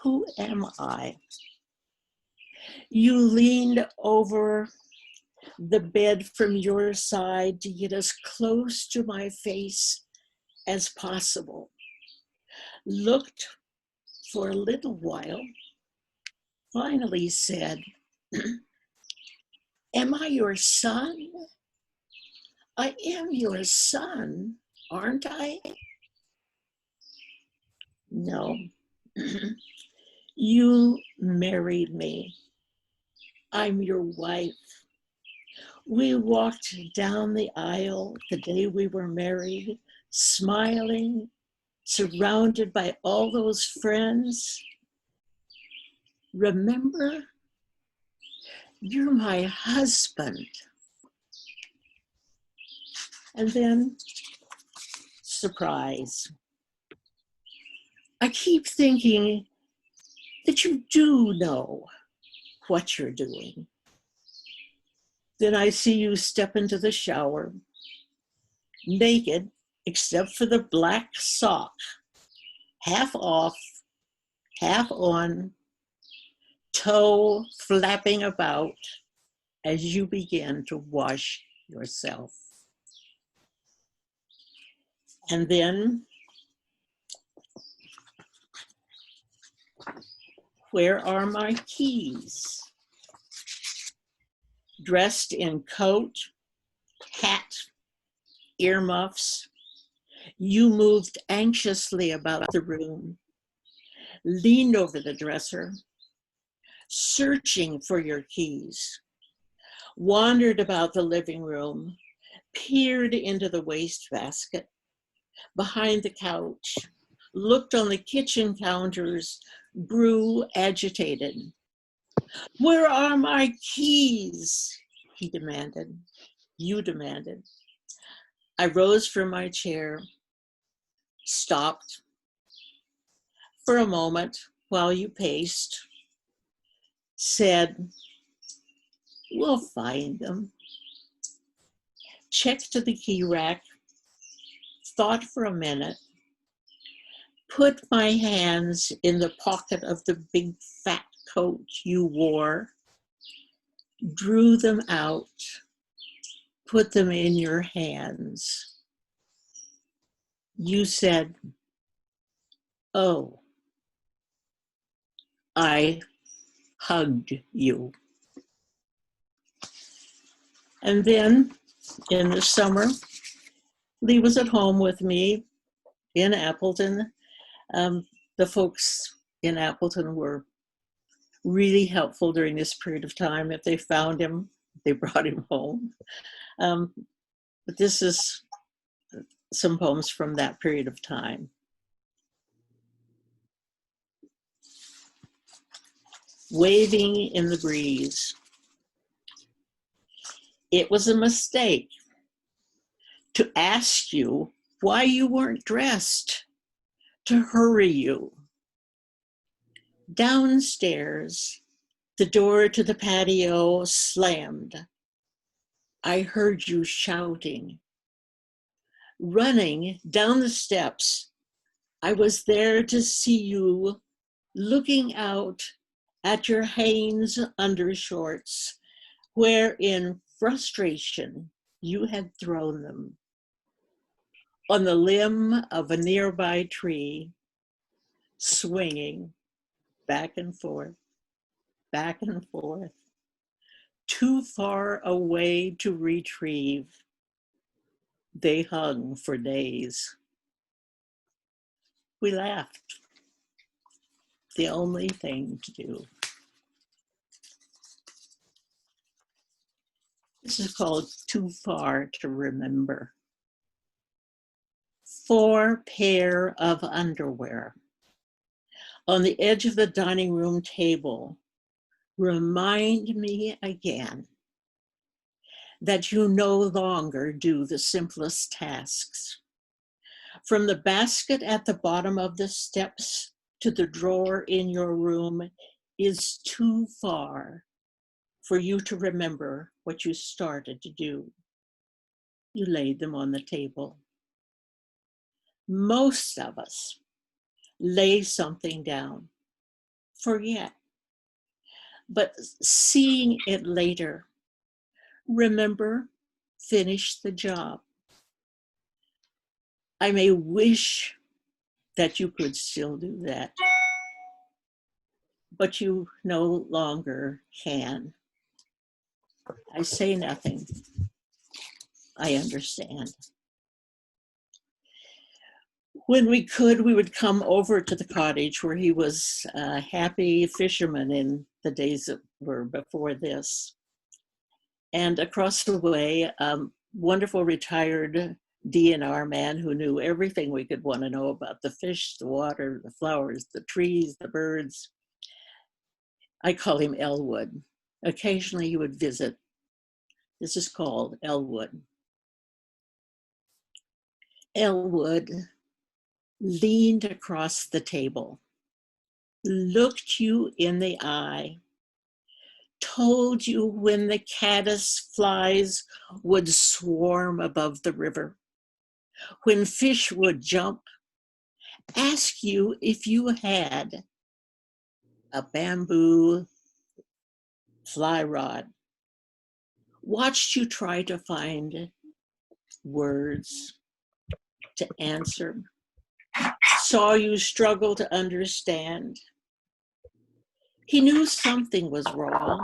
Who am I? You leaned over the bed from your side to get as close to my face as possible. Looked for a little while, finally said, am I your son? I am your son, aren't I? No. You married me. I'm your wife. We walked down the aisle the day we were married, smiling, surrounded by all those friends. Remember, you're my husband. And then, surprise. I keep thinking that you do know what you're doing. Then I see you step into the shower, naked, except for the black sock, half off, half on, toe flapping about as you begin to wash yourself. And then, where are my keys? Dressed in coat, hat, earmuffs, you moved anxiously about the room, leaned over the dresser, searching for your keys, wandered about the living room, peered into the wastebasket, behind the couch, looked on the kitchen counters, grew agitated. Where are my keys? He demanded. You demanded. I rose from my chair, stopped for a moment while you paced, said, we'll find them. Checked to the key rack, thought for a minute, put my hands in the pocket of the big fat coat you wore, drew them out, put them in your hands. You said, oh, I hugged you. And then in the summer, Lee was at home with me in Appleton. The folks in Appleton were really helpful during this period of time. If they found him, they brought him home. But this is some poems from that period of time. Waving in the breeze. It was a mistake to ask you why you weren't dressed, to hurry you. Downstairs, the door to the patio slammed. I heard you shouting. Running down the steps, I was there to see you looking out at your Hanes undershorts, where in frustration you had thrown them. On the limb of a nearby tree, swinging back and forth, too far away to retrieve. They hung for days. We laughed. The only thing to do. This is called Too Far to Remember. 4 pair of underwear on the edge of the dining room table remind me again that you no longer do the simplest tasks. From the basket at the bottom of the steps to the drawer in your room is too far for you to remember what you started to do. You laid them on the table. Most of us lay something down, forget, but seeing it later, remember, finish the job. I may wish that you could still do that, but you no longer can. I say nothing. I understand. When we could, we would come over to the cottage where he was a happy fisherman in the days that were before this. And across the way, wonderful retired DNR man who knew everything we could want to know about the fish, the water, the flowers, the trees, the birds. I call him Elwood. Occasionally he would visit. This is called Elwood. Elwood leaned across the table, looked you in the eye, told you when the caddis flies would swarm above the river, when fish would jump, ask you if you had a bamboo fly rod, watched you try to find words to answer, saw you struggle to understand. He knew something was wrong,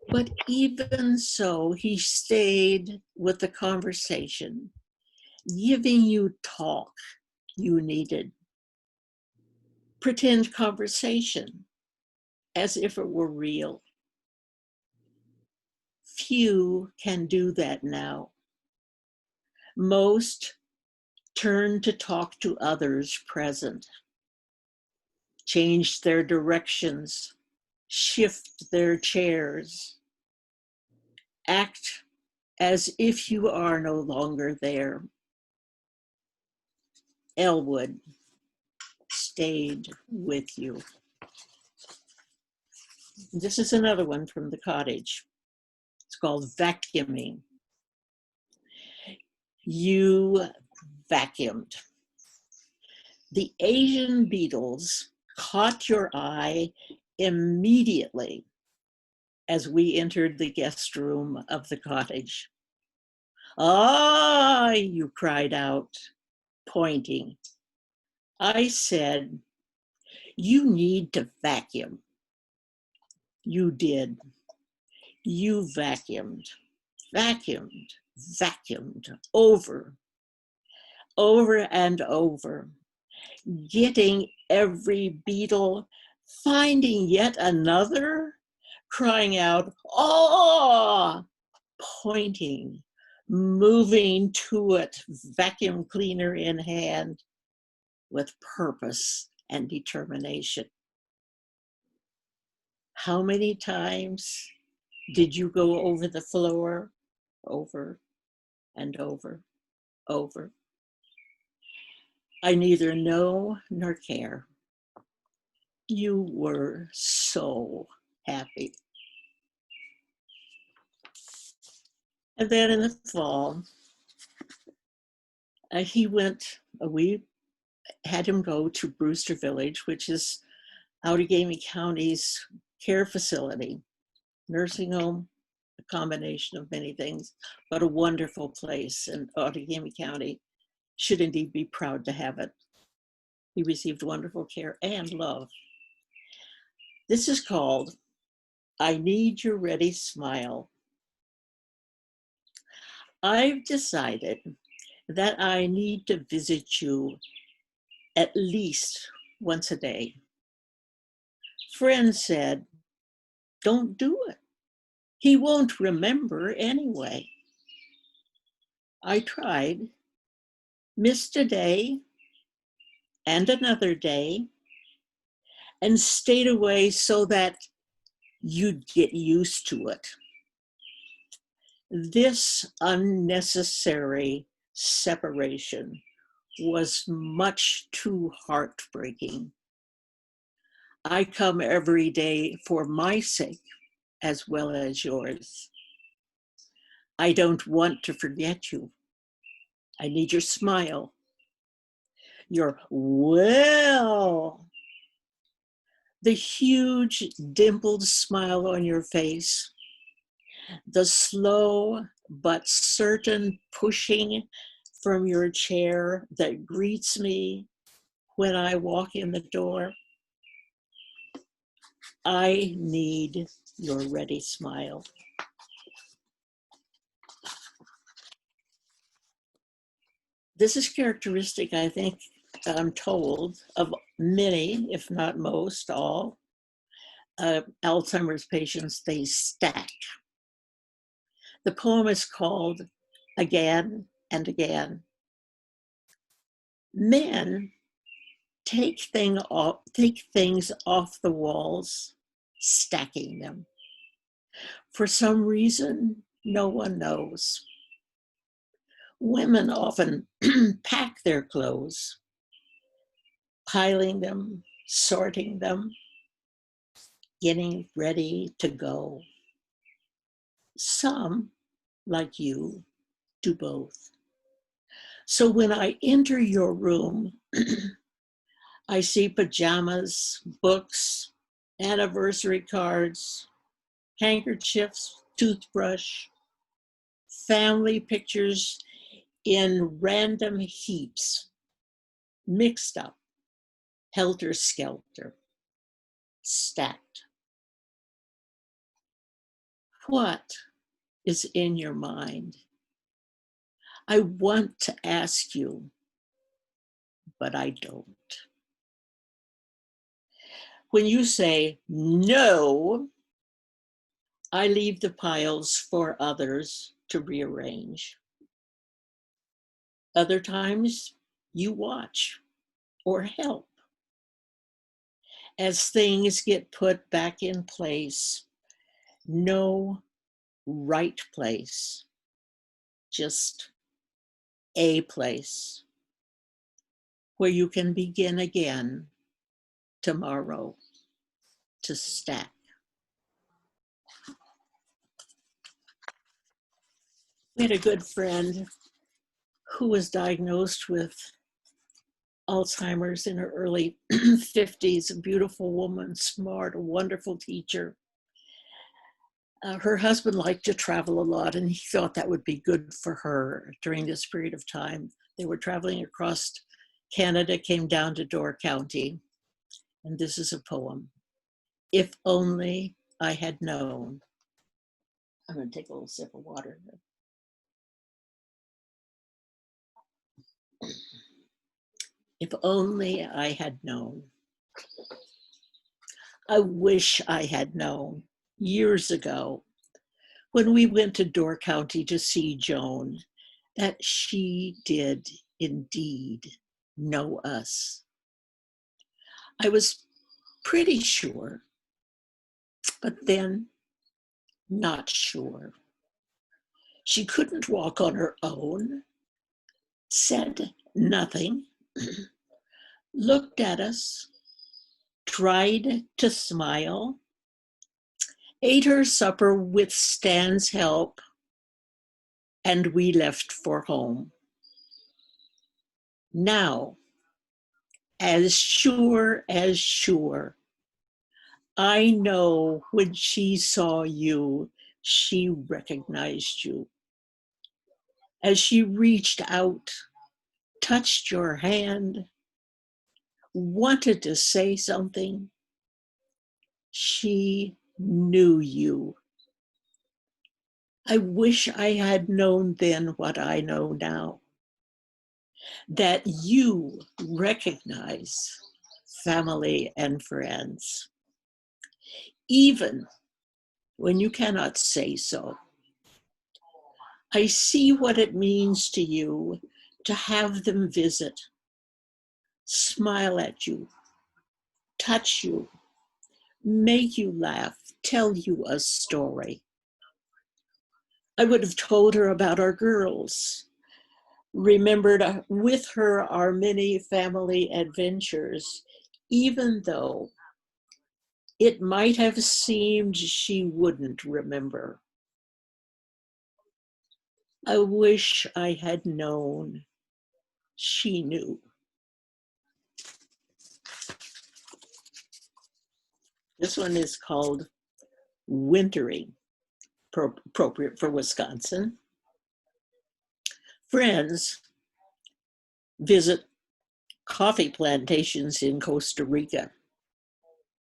but even so, he stayed with the conversation, giving you talk you needed. Pretend conversation as if it were real. Few can do that now. Most turn to talk to others present, change their directions, shift their chairs, act as if you are no longer there. Elwood stayed with you. This is another one from the cottage. It's called vacuuming. You vacuumed. The Asian beetles caught your eye immediately as we entered the guest room of the cottage. Ah, you cried out, pointing. I said, you need to vacuum. You did. You vacuumed, vacuumed, vacuumed over and over, getting every beetle, finding yet another, crying out, oh, pointing, moving to it, vacuum cleaner in hand, with purpose and determination. How many times did you go over the floor, over and over, over? I neither know nor care. You were so happy. And then in the fall, we had him go to Brewster Village, which is Outagamie County's care facility, nursing home, a combination of many things, but a wonderful place. And Outagamie County should indeed be proud to have it. He received wonderful care and love. This is called I Need Your Ready Smile. I've decided that I need to visit you at least once a day. Friends said, don't do it. He won't remember anyway. I tried, missed a day and another day, and stayed away so that you'd get used to it. This unnecessary separation was much too heartbreaking. I come every day for my sake as well as yours. I don't want to forget you. I need your smile, your will, the huge dimpled smile on your face, the slow but certain pushing from your chair that greets me when I walk in the door. I need your ready smile. This is characteristic, I think, I'm told, of many, if not most, all Alzheimer's patients. They stack. The poem is called Again and Again. Men take things off the walls, stacking them. For some reason, no one knows. Women often pack their clothes, piling them, sorting them, getting ready to go. Some, like you, do both. So when I enter your room, I see pajamas, books, anniversary cards, handkerchiefs, toothbrush, family pictures in random heaps, mixed up, helter-skelter, stacked. What is in your mind? I want to ask you, but I don't. When you say no, I leave the piles for others to rearrange. Other times you watch or help as things get put back in place. No right place, just a place where you can begin again tomorrow to stack. We had a good friend who was diagnosed with Alzheimer's in her early 50s, a beautiful woman, smart, a wonderful teacher. Her husband liked to travel a lot, and he thought that would be good for her during this period of time. They were traveling across Canada, came down to Door County, and this is a poem. If only I had known. I'm going to take a little sip of water. If only I had known. I wish I had known years ago when we went to Door County to see Joan that she did indeed know us. I was pretty sure, but then not sure. She couldn't walk on her own, said nothing, looked at us, tried to smile, ate her supper with Stan's help, and we left for home. Now, as sure, I know when she saw you, she recognized you. As she reached out, touched your hand, wanted to say something, she knew you. I wish I had known then what I know now, that you recognize family and friends, even when you cannot say so. I see what it means to you to have them visit, smile at you, touch you, make you laugh, tell you a story. I would have told her about our girls, remembered with her our many family adventures, even though it might have seemed she wouldn't remember. I wish I had known she knew. This one is called Wintering, appropriate for Wisconsin. Friends visit coffee plantations in Costa Rica.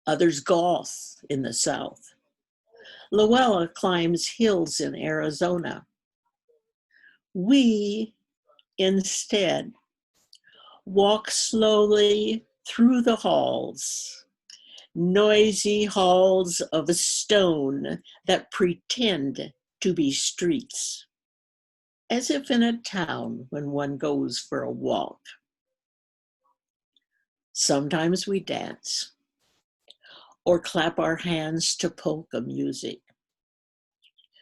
Others golf in the South. Luella climbs hills in Arizona. We, instead, walk slowly through the halls, noisy halls of stone that pretend to be streets, as if in a town when one goes for a walk. Sometimes we dance or clap our hands to polka music.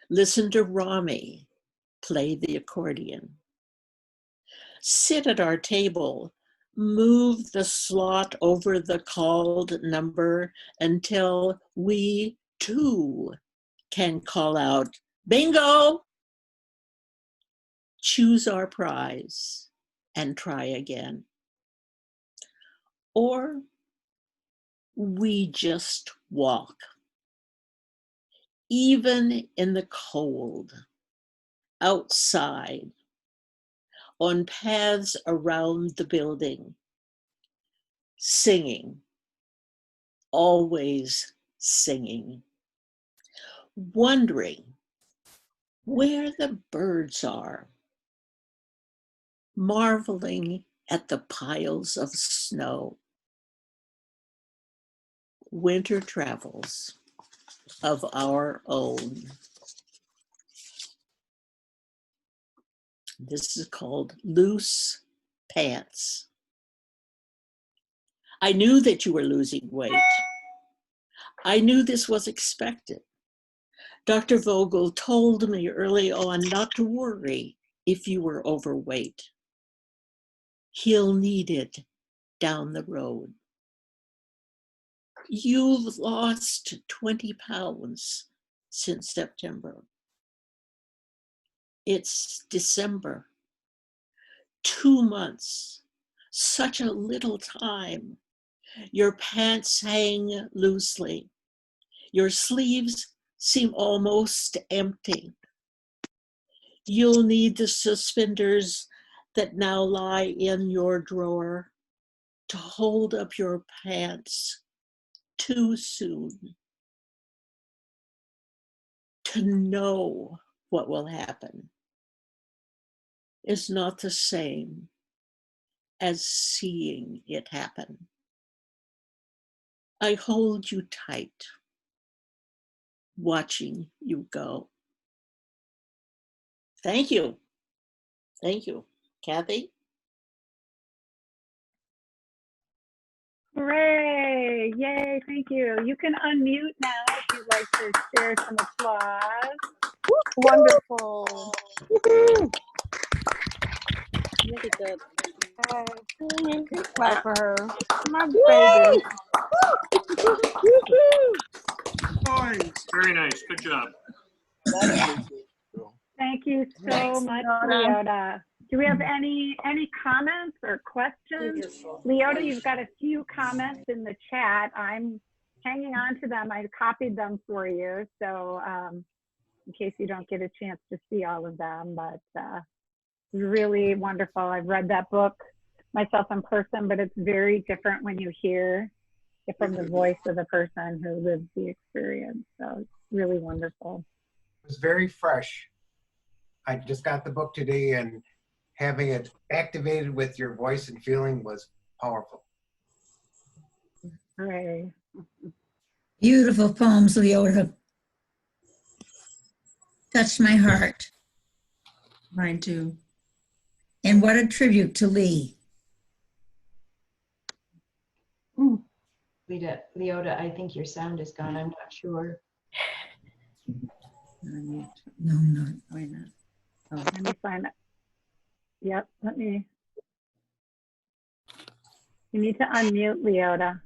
Listen to Rami play the accordion. Sit at our table, move the slot over the called number until we too can call out, bingo! Choose our prize and try again. Or we just walk, even in the cold, outside, on paths around the building, singing, always singing, wondering where the birds are, marveling at the piles of snow. Winter travels of our own. This is called Loose Pants. I knew that you were losing weight. I knew this was expected. Dr. Vogel told me early on not to worry if you were overweight. He'll need it down the road. You've lost 20 pounds since September. It's December. 2 months, such a little time. Your pants hang loosely. Your sleeves seem almost empty. You'll need the suspenders that now lie in your drawer to hold up your pants too soon. To know what will happen is not the same as seeing it happen. I hold you tight, watching you go. Thank you. Thank you. Kathy? Hooray! Yay, thank you. You can unmute now if you'd like to share some applause. Wonderful. Look at that. Clap for her. My baby. Very nice. Good job. Thank you so much, Leota. Do we have any comments or questions? Leota, you've got a few comments in the chat. I'm hanging on to them. I copied them for you, so in case you don't get a chance to see all of them, but really wonderful. I've read that book myself in person, but it's very different when you hear it from the voice of the person who lived the experience. So it's really wonderful. It was very fresh. I just got the book today, and having it activated with your voice and feeling was powerful. Hooray. Beautiful poems, Leota. Touched my heart. Mine too. And what a tribute to Lee. Leota, I think your sound is gone. I'm not sure. No, no. Why not? Oh. Let me find it. Yep, you need to unmute, Leota.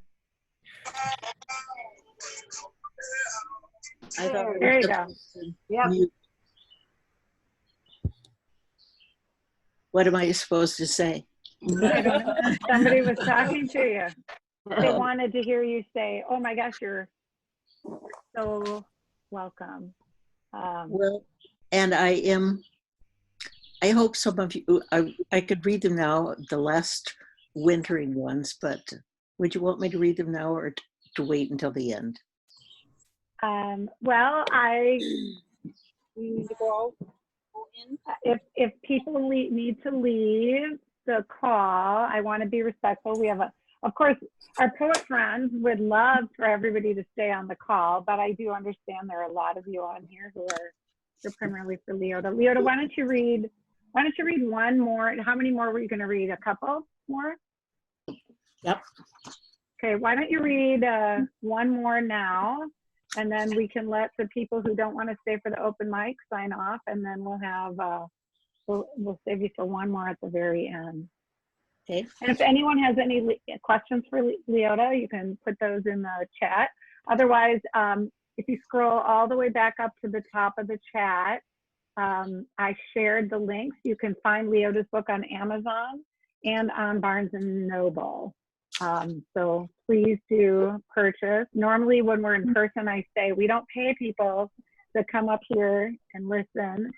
There you go. Yep. What am I supposed to say? I don't know. Somebody was talking to you. They wanted to hear you say, oh my gosh, you're So welcome. Well, and I hope some of you, I could read them now, the last wintering ones, but would you want me to read them now or to wait until the end? Well, We need to go in. if people need to leave the call, I want to be respectful. We have of course, our poet friends would love for everybody to stay on the call, but I do understand there are a lot of you on here who are primarily for Leota. Leota, why don't you read one more? How many more were you going to read? A couple more? Yep. Okay, why don't you read one more now, and then we can let the people who don't want to stay for the open mic sign off, and then we'll have we'll save you for one more at the very end. Okay. And if anyone has any questions for Leota, you can put those in the chat. Otherwise, if you scroll all the way back up to the top of the chat, I shared the links. You can find Leota's book on Amazon and on Barnes and Noble. So please do purchase. Normally when we're in person, I say we don't pay people to come up here and listen.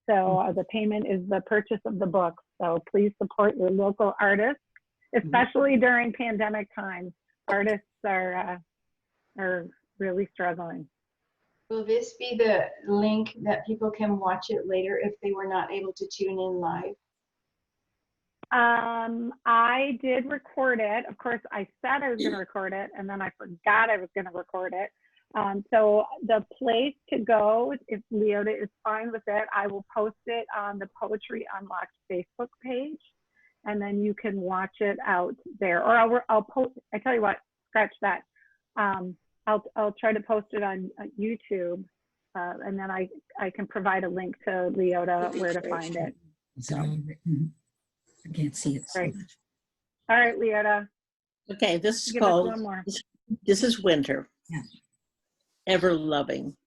So the payment is the purchase of the book. So please support your local artists, especially during pandemic times. Artists are really struggling. Will this be the link that people can watch it later if they were not able to tune in live? I did record it. Of course, I said I was going to record it, and then I forgot I was going to record it. So the place to go, if Leota is fine with it, I will post it on the Poetry Unlocked Facebook page, and then you can watch it out there. Or I'll post. I tell you what, scratch that. I'll try to post it on YouTube, and then I can provide a link to Leota where to find it. Is it all written? I can't see it so Great. much. All right, Leota. Okay, this is Give us called, one more. this is Winter. Yeah. Ever loving.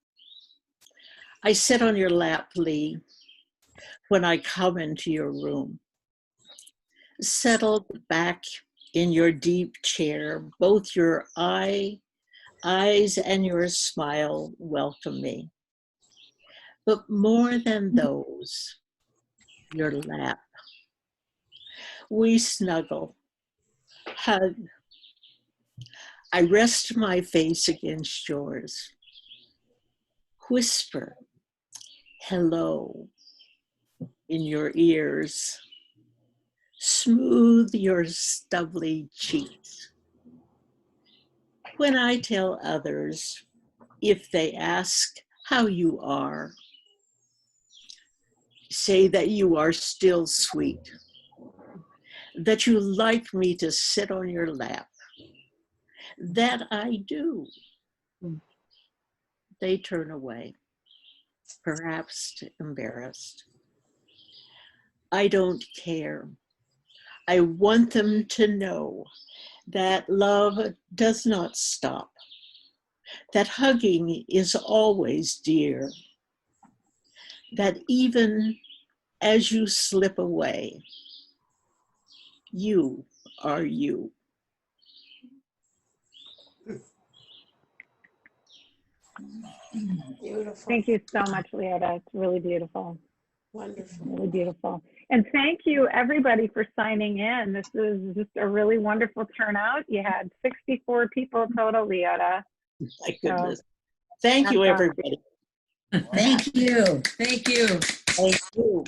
I sit on your lap, Lee, when I come into your room. Settled back in your deep chair, both your eyes and your smile welcome me. But more than those, your lap. We snuggle, hug. I rest my face against yours. Whisper, hello, in your ears. Smooth your stubbly cheeks. When I tell others, if they ask how you are, say that you are still sweet, that you like me to sit on your lap. That I do. They turn away, perhaps embarrassed. I don't care. I want them to know that love does not stop, that hugging is always dear, that even as you slip away, you are you. Beautiful. Thank you so much, Leota. It's really beautiful. Wonderful. Really beautiful. And thank you, everybody, for signing in. This is just a really wonderful turnout. You had 64 people total, Leota. My goodness. Thank you, everybody. Thank you. Thank you. Thank you.